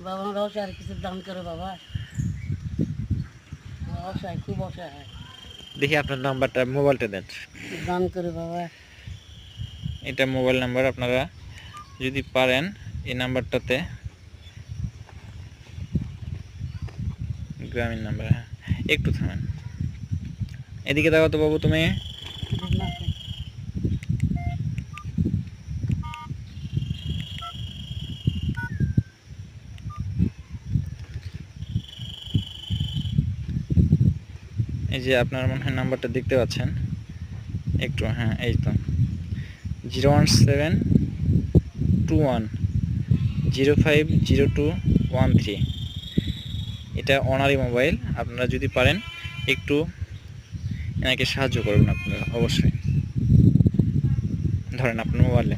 বাবা আমরা অসহায়, কিছু দান করে বাবা, অসহায়, খুব অসহায়, দেখি আপনার নাম্বারটা, মোবাইলটা দেন। দান করে বাবা। এটা মোবাইল নাম্বার, আপনারা যদি পারেন এই নাম্বারটাতে, গ্রামীণ নাম্বার। হ্যাঁ, একটু থামেন, এদিকে দেখো তো বাবু তুমি। এই যে আপনার মনে হয় নাম্বারটা দেখতে পাচ্ছেন একটু, হ্যাঁ এই তো 01721050213। এটা অনারি মোবাইল, আপনারা যদি পারেন একটু এনাকে সাহায্য করবেন আপনারা অবশ্যই। ধরেন আপনার মোবাইলে